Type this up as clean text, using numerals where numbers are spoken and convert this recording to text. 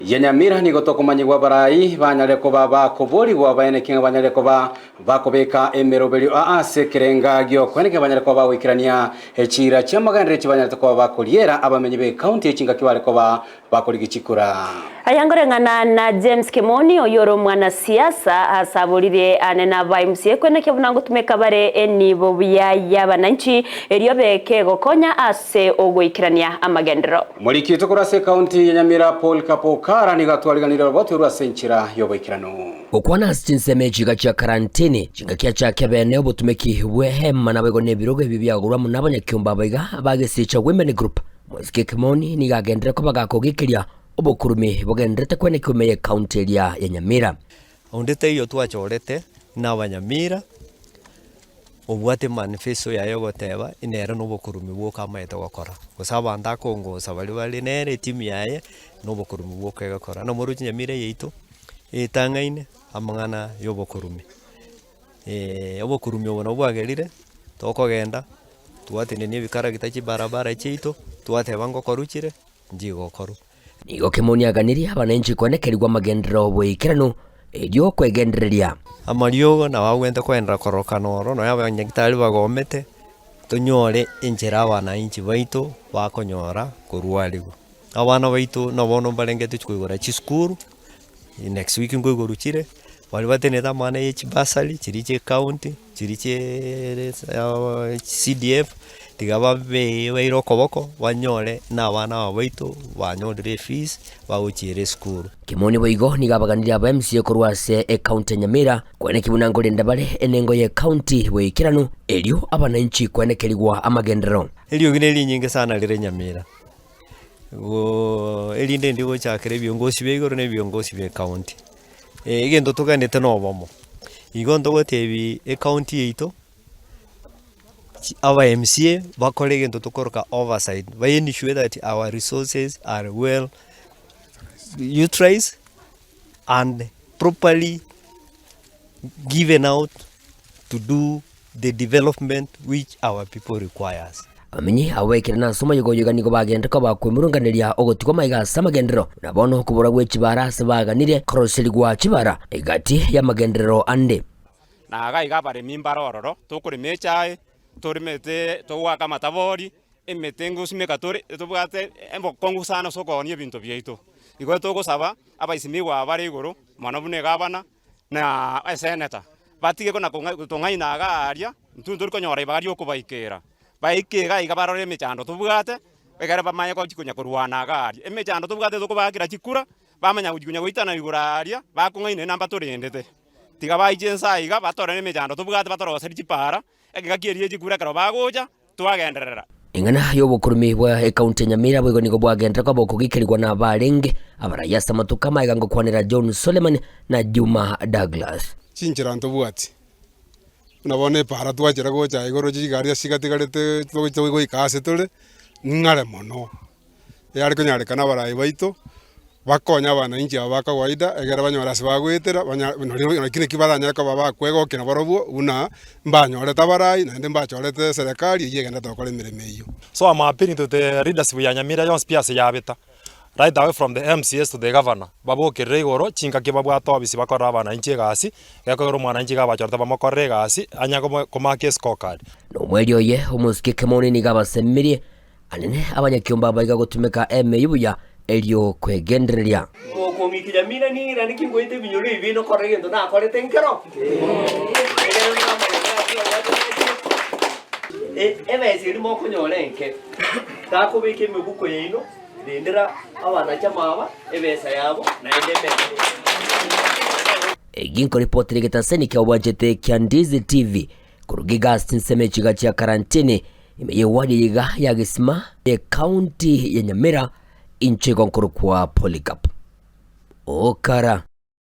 Nyamira ni gotokomanyigwa barai banyareko bakoboriwa baenekinga banyareko bakobeka emeroberi asekerenga gyo kweneke banyareko bawikirania echira cyamaganire kibanyareko bakoliera abamenyi be county echinga kibareko bakoligichikura ayangorengana na James Kimoni oyoro mwana siasa asaburire anena baimsie kweneke bunango tumeka bare enibo bya yabananchi eriobeke gokonya ase ogwikirania amagendero muri kitokora county ya Nyamira Paul Kapokara ni gatwaliganira bote rwa senchira yobekirano okwana sinseme chiga cha karantini chinga kya cha kebene obutumeki bwehema nabego nebirogo bibyagurwa munabanya kyumba baiga bagesicha women group Mwazike Kimoni ni gagendera ko bagakogikiria obukurumi bogendrete kwene kumeye county ya Nyamira ondete iyo twachorete n'abanyamira obwate manifesto yayo goteba inera n'obukurumi bwokamaete gukora gusaba ndakongo sabali nere timu yaye n'obukurumi bwokegakora no muri Nyamira yeitu etangaine amangana yobukurumi obukurumi obona bwagerire tokogenda twatene n'ebikara gitachi barabara cheito twateba ngokorukire njigokoru nigo Kimoni aganiria abananchi kwenekerirwa magendero bwikirano eryo kwegendereria amariogo na wagwente kwendera korokanoro no yabanyagitari bagomete tunyore injira abananchi baitu bakonyora kurwarigo abana baitu nabono barengete kwigora chiskuru next week ngwigorukire bali bateneta mana y'echibasali chiriche county chiriche CDF tigaba beiro koboko banyore n'abana baitu banyodire fees bawuchire school. Kimoni boigo ni gabaganira ba MCA kurwase county Nyamira kwene kibunango lenda bale enengo ye county bwikirano elio abananchi kwenekerirwa amagendero elio gineli nyinge sana lire Nyamira elinde ndigo chakire byongosi begoro ne byongosi be county igendo tuganete nobomo igondo gotebi county yeito our MCA bakore gendo tukoroka oversight by ensure that our resources are well utilized and properly given out to do the development which our people requires. Amenyi awekira na soma yogoyogani ko bagenda ko bakwimurunganiria ogotiko maiga samagendero nabono kubura gwechibara sabaganire kroseligwa chibara egati ya magendero ande naga igabare mimbarororo tukuri mechae torimete towaka matabori emetengo simeka tori tobwate embo kongusana sokoni ebintu byeito igo togosaba abaisimiwa bari iguru mwana bune gabana na seneta batige ko nakongai naga aria ntundu konyora ibari okubaikera baikega igabarore emechando tobwate egara bamanya ko chikunya kurwana gari emechando tobwate tokubakira chikura bamanya kunya goitana igura aria bakongaine namba torendete tiga baijensa iga batorane emechando tobwate batoroseri chipara egakirie chikura karo bagoja twagenderera ingana yobukurumi bwa county Nyamira bwego nigo bwagendera ko bokugikirirwa na barenge abarayasa matuka maiga ngo kwanira John Suleiman na Juma Douglas chinjira ntobwati nabone para twachera gocha igoro chigari sigatigarete twogo ikase tole ngare mono yari konyare kana barai baito bakonya bana inji abaka waida egera banyora sibagwetera banyora kine kibaranya ko baba kwego kina barobu una mbanyore tabarai na ndemba chorete serikali yegenda tokole mireme iyo. So I'm appealing to the leaders of Nyamira Jones Piase yabeta right away from the MCS to the governor babo kirego chinga kibabwa to bisi bakora bana inji gasi yakoro mwana inji gabachorta bamokore gasi anyako komake scorecard no mwelio ye Mwazike Kimoni ni gabasemiri anene abanyakyumba baiga gutumeka yubuya elio kwegendereria okongi Nyamira ni rani kingoite binyoro ibino korregendo na korete nkero ebe siri moko nyorenke takubike mibuko yino ndendera abana chamaba ebesa yabo na endeme eginko report legetaseni kwa wajete Kyandizi TV kurugiga sinseme chiga cha karantini imeyewadi yiga yagisima e county ya Nyamira inche konkuru kwa Polycarp Okara.